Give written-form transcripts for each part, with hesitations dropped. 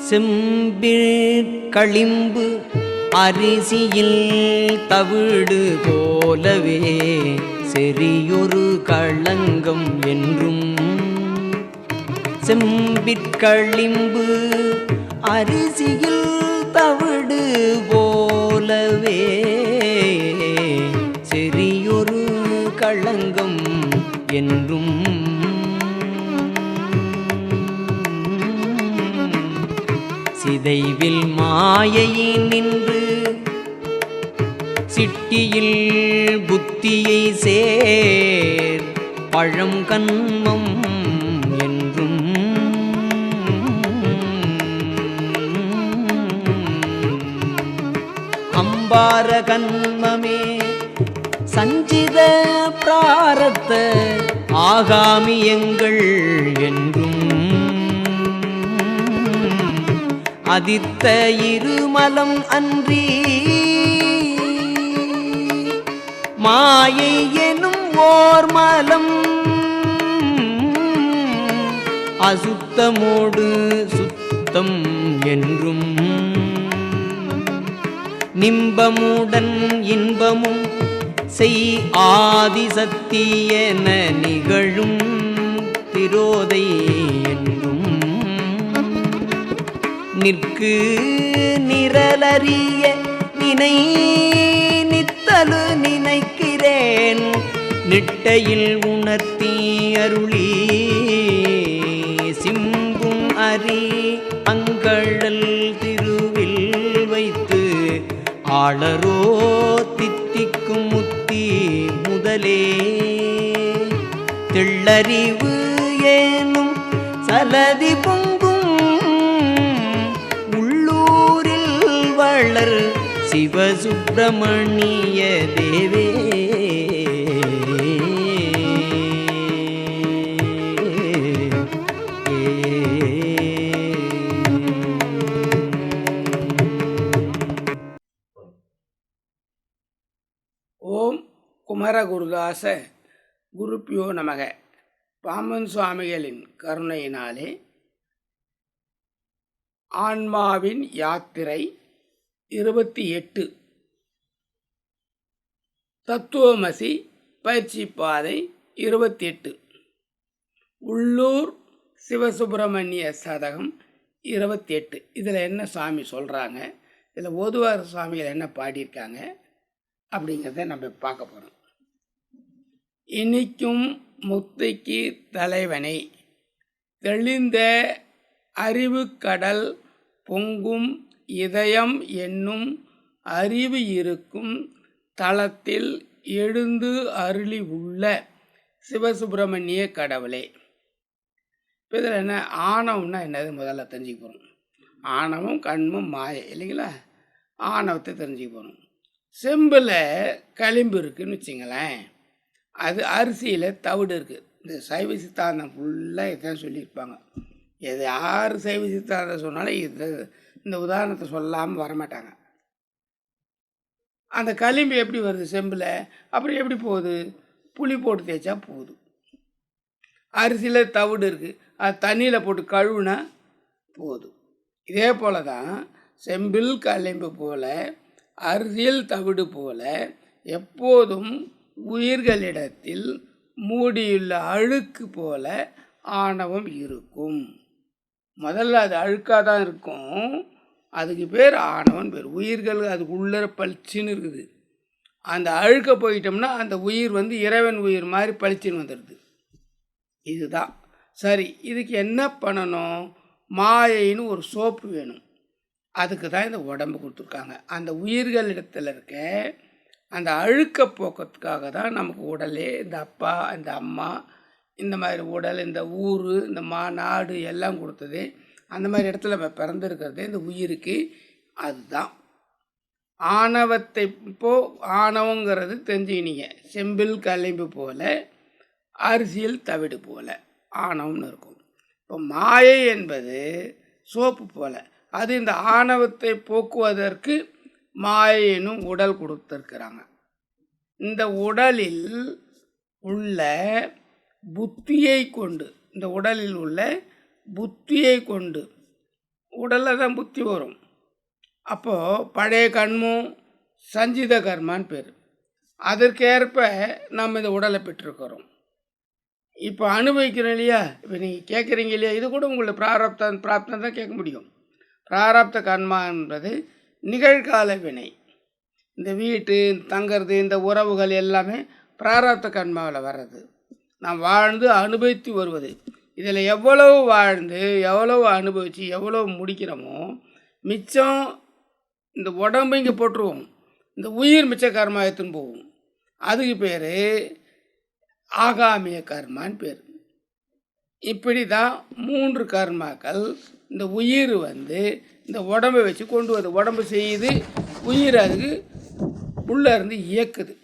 செம்பிற் களிம்பு அரிசியில் தவிடு போலவே செறியொரு களங்கம் என்றும். செம்பிற் களிம்பு அரிசியில் தவிடு போலவே செறியொரு களங்கம் என்றும். சிதைவில் மாயை நின்று சிட்டியில் புத்தியை சேர் பழம் கண்மம் என்றும். அம்பார கண்மமே சஞ்சித பிராரத்த ஆகாமியங்கள் என்றும். அதித்த இருமலம் அன்றி மாயை எனும் ஓர் மலம் அசுத்தமோடு சுத்தம் என்றும். நிம்பமுடன் இன்பமும் செய் ஆதிசத்தியென நிகழும் திரோதை என்றும். நிற்கு நிரலறிய நினை நித்தலு நினைக்கிறேன் நிட்டையில் உணர்த்தி அருளி. சிம்பும் அரி அங்கழல் திருவில் வைத்து ஆளரோ தித்திக்கும் முத்தி முதலே. தெள்ளறிவு ஏனும் சலதி பொங்கும் வளர் சிவசுப்பிரமணிய தேவே. ஓம் குமரகுருதாச குருப்பியோ நமக. பாம்பன் சுவாமிகளின் கருணையினாலே ஆன்மாவின் யாத்திரை 28 தத்துவமசி பயிற்சி பாதை 28 உள்ளூர் சிவசுப்பிரமணிய சதகம் 28. இதில் என்ன சாமி சொல்கிறாங்க, இதில் ஓதுவார் சுவாமிகள் என்ன பாடியிருக்காங்க அப்படிங்கிறத நம்ம பார்க்க போகிறோம். இனிக்கும் முத்தைக்கு தலைவனை தெளிந்த அறிவு கடல் பொங்கும் இதயம் என்னும் அறிவு இருக்கும் தளத்தில் எழுந்து அருளி உள்ள சிவசுப்பிரமணிய கடவுளே. இப்போ இதில் என்ன ஆணவம்னா என்னது முதல்ல தெரிஞ்சுக்க போகிறோம். ஆணவம் கண்மம் மாயை இல்லைங்களா? ஆணவத்தை தெரிஞ்சுக்க போகிறோம். செம்பில் களிம்பு இருக்குதுன்னு வச்சுங்களேன், அது அரிசியில் தவிடு இருக்குது. இந்த சைவ சித்தாந்தம் ஃபுல்லாக இதான் சொல்லியிருப்பாங்க. எது யார் சைவ சித்தாந்தம் சொன்னாலும் இந்த உதாரணத்தை சொல்லாமல் வரமாட்டாங்க. அந்த களிம்பு எப்படி வருது செம்பில்? அப்புறம் எப்படி போகுது? புளி போட்டு தேய்ச்சா போகுது. அரிசியில் தவிடு இருக்குது, அது தண்ணியில் போட்டு கழுவுனா போகுது. இதே போல தான் செம்பில் களிம்பு போல அரிசியில் தவிடு போல எப்போதும் உயிர்களிடத்தில் மூடியுள்ள அழுக்கு போல ஆணவம் இருக்கும். முதல்ல அது அழுக்காக தான் இருக்கும், அதுக்கு பேர் ஆணவன் பேர். உயிர்கள் அதுக்கு உள்ளே பளிச்சுன்னு இருக்குது. அந்த அழுக்க போயிட்டோம்னா அந்த உயிர் இறைவன் உயிர் மாதிரி பளிச்சுன்னு வந்துடுது. இதுதான் சரி. இதுக்கு என்ன பண்ணணும்? மாயைன்னு ஒரு சோப்பு வேணும். அதுக்கு தான் இந்த உடம்பு கொடுத்துருக்காங்க. அந்த உயிர்களிடத்தில் இருக்க அந்த அழுக்க போக்கிறதுக்காக தான் நமக்கு உடலே, இந்த அப்பா இந்த அம்மா இந்த மாதிரி உடல், இந்த ஊர், இந்த நாடு எல்லாம் கொடுத்தது. அந்த மாதிரி இடத்துல நம்ம பிறந்திருக்கிறது இந்த உயிருக்கு. அதுதான் ஆணவத்தை. இப்போது ஆணவங்கிறது தெரிஞ்சுக்கினீங்க. செம்பில் களிம்பு போல அரிசியில் தவிடு போல ஆணவம்னு இருக்கும். இப்போ மாயை என்பது சோப்பு போல, அது இந்த ஆணவத்தை போக்குவதற்கு மாயைனும் உடல் கொடுத்துருக்குறாங்க. இந்த உடலில் உள்ள புத்தியை கொண்டு, இந்த உடலில் உள்ள புத்தியை கொண்டு உடலில் தான் புத்தி வரும். அப்போது பழைய கர்மம் சஞ்சித கர்மான்னு பேர். அதற்கேற்ப நம்ம இந்த உடலை பெற்றிருக்கிறோம். இப்போ அனுபவிக்கிறோம் இல்லையா? இப்போ நீங்கள் கேட்குறீங்க இல்லையா? இது கூட உங்களுக்கு பிராப்தம் தான் கேட்க முடியும். பிராரப்த கர்மா என்பது நிகழ்கால வினை. இந்த வீட்டு தங்கிறது, இந்த உறவுகள் எல்லாமே பிராரப்த கர்மாவில் வர்றது. நாம் வாழ்ந்து அனுபவித்து வருவது. இதில் எவ்வளவு வாழ்ந்து எவ்வளவு அனுபவித்து எவ்வளவு முடிக்கிறோமோ மிச்சம் இந்த உடம்பு இங்கே போட்டுருவோம். இந்த உயிர் மிச்ச கர்மா எடுத்துன்னு போவோம். அதுக்கு பேர் ஆகாமிய கர்மான்னு பேர். இப்படி தான் 3 கர்மாக்கள் இந்த உயிர் இந்த உடம்பை வச்சு கொண்டு வருது. உடம்பு செய்யுது, உயிர் அதுக்கு உள்ளே இருந்து இயக்குது.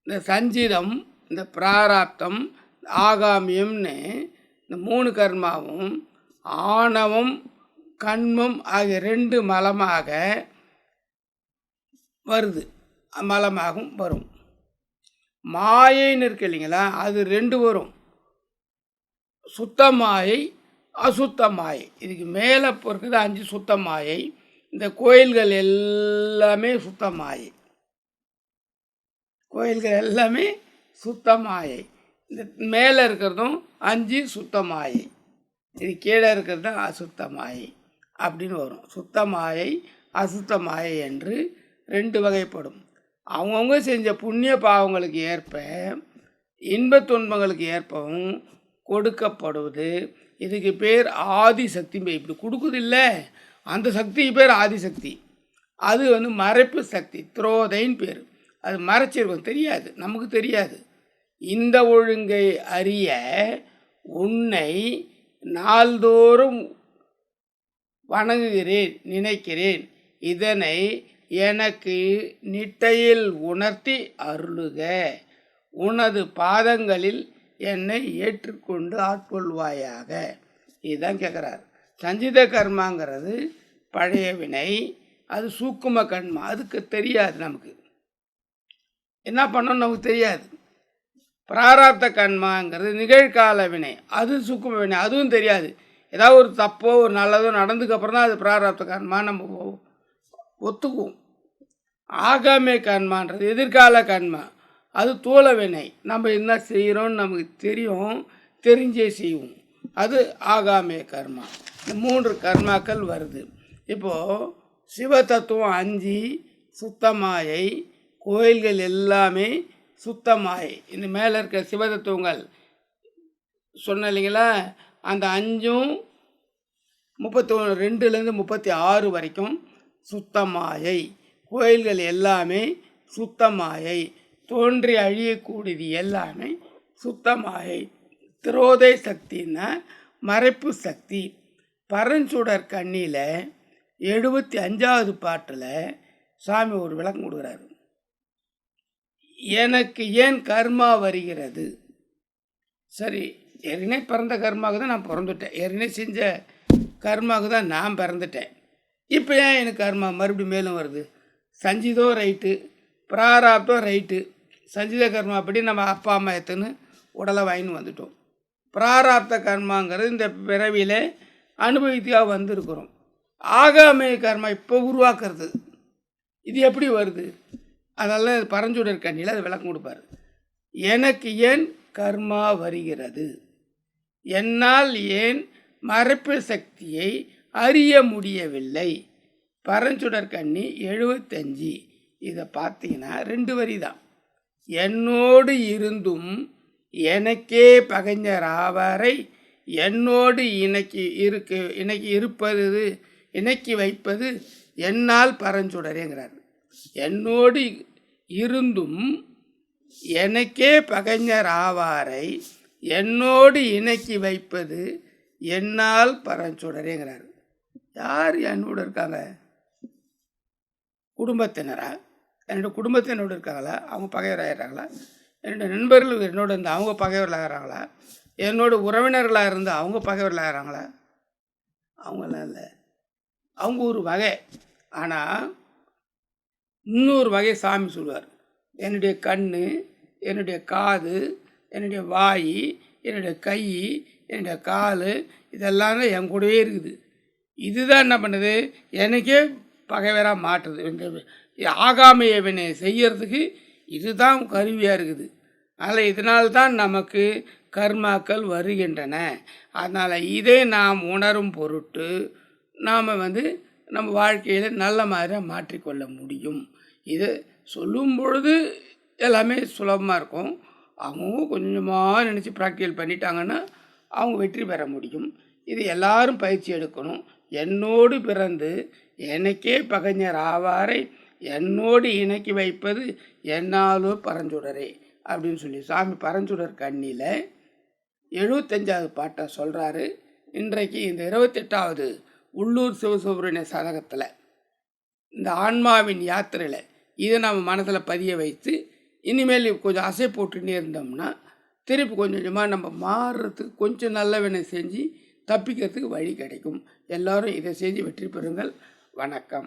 இந்த சஞ்சிதம், இந்த பிராராப்தம், ஆகாமியம்னு இந்த 3 கர்மாவும் ஆணவம் கண்மம் ஆகிய 2 மலமாக வருது. மலமாகவும் வரும். மாயைன்னு இருக்கு இல்லைங்களா, அது 2 வரும். சுத்த மாயை, அசுத்த மாயை. இதுக்கு மேலே இருக்குது 5 சுத்த மாயை. இந்த கோயில்கள் எல்லாமே சுத்த மாயை. கோயில்கள் எல்லாமே சுத்த மாயை. இந்த மேலே இருக்கிறதும் 5 சுத்த மாயை. இது கீழே இருக்கிறது தான் அசுத்த மாயை அப்படின்னு வரும். சுத்த மாயை அசுத்த மாயை என்று 2 வகைப்படும். அவங்கவுங்க செஞ்ச புண்ணிய பாவங்களுக்கு ஏற்ப இன்ப துன்பங்களுக்கு ஏற்பவும் கொடுக்கப்படுவது. இதுக்கு பேர் ஆதிசக்தி. இப்படி கொடுக்குது இல்லை, அந்த சக்திக்கு பேர் ஆதிசக்தி. அது மறைப்பு சக்தி, திரோதைன்னு பேர். அது மறைச்சிருக்கும், தெரியாது, நமக்கு தெரியாது. இந்த ஒழுங்கை அறிய உன்னை நாள்தோறும் வணங்குகிறேன், நினைக்கிறேன். இதனை எனக்கு நிட்டையில் உணர்த்தி அருளுக. உனது பாதங்களில் என்னை ஏற்றுக்கொண்டு ஆட்கொள்வாயாக. இதுதான் கேட்குறார். சஞ்சித கர்மாங்கிறது பழைய வினை, அது சூக்கும கர்மா. அதுக்கு தெரியாது, நமக்கு என்ன பண்ணணும் நமக்கு தெரியாது. பிராராப்த கர்மாங்கிறது நிகழ்கால வினை, அது சூக்கும வினை, அதுவும் தெரியாது. ஏதாவது ஒரு தப்போ ஒரு நல்லதோ நடந்துக்கப்புறம் தான் அது பிராராப்த கர்மா நம்ம ஒத்துக்குவோம். ஆகாமிய கர்மான்றது எதிர்கால கர்மா, அது தூள வினை. நம்ம என்ன செய்கிறோன்னு நமக்கு தெரியும், தெரிஞ்சே செய்வோம். அது ஆகாமிய கர்மா. இந்த 3 கர்மாக்கள் வருது. இப்போது சிவ தத்துவம் 5 சுத்தமாயை, கோயில்கள் எல்லாமே சுத்தமாயை. இந்த மேலே இருக்க சிவ தத்துவங்கள் சொன்ன இல்லைங்களா, அந்த 5ம் 32லேருந்து 36 வரைக்கும் சுத்தமாயை. கோயில்கள் எல்லாமே சுத்தமாயை. தோன்றி அழியக்கூடியது எல்லாமே சுத்தமாயை. திரோதை சக்தின்னா மறைப்பு சக்தி. பரஞ்சுடர் கண்ணியில் 75வது பாட்டில் சாமி ஒரு விளக்கம் கொடுக்குறாரு. எனக்கு ஏன் கர்மா வருகிறது? சரி, ஏற்கனவே பிறந்த கர்மாவுக்கு தான் நான் பிறந்துட்டேன், ஏற்கனவே செஞ்ச கர்மாவுக்கு தான் நான் பிறந்துட்டேன். இப்போ ஏன் எனக்கு கர்மா மறுபடியும் மேலும் வருது? சஞ்சிதம் ரைட்டு, பிராராப்தம் ரைட்டு. சஞ்சித கர்மா அப்படி நம்ம அப்பா அம்மா எத்துன்னு உடலை வாங்கின்னு வந்துட்டோம். பிராராப்த கர்மாங்கிறது இந்த பிறவியில் அனுபவித்தியாக வந்திருக்கிறோம். ஆகாமிய கர்மா இப்போ உருவாக்குறது. இது எப்படி வருது? அதெல்லாம் பரஞ்சுடர் கண்ணியில் அது விளக்கம் கொடுப்பார். எனக்கு ஏன் கர்மா வருகிறது? என்னால் ஏன் மறைப்பு சக்தியை அறிய முடியவில்லை? பரஞ்சுடர் கண்ணி 75. இதை பார்த்தீங்கன்னா 2 வரி தான். என்னோடு இருந்தும் எனக்கே பகைஞர் ஆவாரை என்னோடு இணக்கி வைப்பது என்னால் பரஞ்சுடரேங்கிறார். என்னோடு இருந்தும் எனக்கே பகைஞர் ஆவாரை என்னோடு இணக்கி வைப்பது என்னால் பரஞ்சுடரேங்கிறார். யார் என்னோடு இருக்காங்க? குடும்பத்தினரா? என்னோட குடும்பத்தினோடு இருக்காங்களா? அவங்க பகைவராகிறாங்களா? என்னோடய நண்பர்கள் என்னோட இருந்து அவங்க பகைவர்களாகிறாங்களா? என்னோட உறவினர்களாக இருந்து அவங்க பகைவர்களாகிறாங்களா? அவங்களாம் இல்லை. அவங்க ஒரு வகை. ஆனால் இன்னொரு வகை சாமி சொல்வார். என்னுடைய கண், என்னுடைய காது, என்னுடைய வாய், என்னுடைய கை, என்னுடைய கால், இதெல்லாம் என் கூடவே இருக்குது. இதுதான் என்ன பண்ணுது, எனக்கே பகைவராக மாற்றுது. இந்த ஆகாமிய வினை செய்யறதுக்கு இதுதான் கருவியாக இருக்குது. அதனால் இதனால்தான் நமக்கு கர்மாக்கள் வருகின்றன. அதனால் இதை நாம் உணரும் பொருட்டு நாம் நம்ம வாழ்க்கையில் நல்ல மாதிரியாக மாற்றிக்கொள்ள முடியும். இது சொல்லும் பொழுது எல்லாமே சுலபமாக இருக்கும். அவங்க கொஞ்சமாக நினச்சி ப்ராக்டிக்கல் பண்ணிட்டாங்கன்னா அவங்க வெற்றி பெற முடியும். இது எல்லாரும் பயிற்சி எடுக்கணும். என்னோடு பிறந்து எனக்கே பகைஞர் ஆவாரை என்னோடு இணக்கி வைப்பது என்னாலோ பரஞ்சுடரே அப்படின்னு சொல்லி சாமி பரஞ்சுடர் கண்ணியில் 75வது பாட்டை சொல்கிறாரு. இன்றைக்கு இந்த 28வது உள்ளூர் சிவசுப்ரமணிய சதகத்தில் இந்த ஆன்மாவின் யாத்திரையில் இதை நம்ம மனதில் பதிய வைத்து இனிமேல் கொஞ்சம் அசை போட்டுன்னே இருந்தோம்னா திருப்பி கொஞ்சம் கொஞ்சமாக நம்ம மாறுறதுக்கு கொஞ்சம் நல்ல வினை செஞ்சு தப்பிக்கிறதுக்கு வழி கிடைக்கும். எல்லோரும் இதை செஞ்சு வெற்றி பெறுங்கள். வணக்கம்.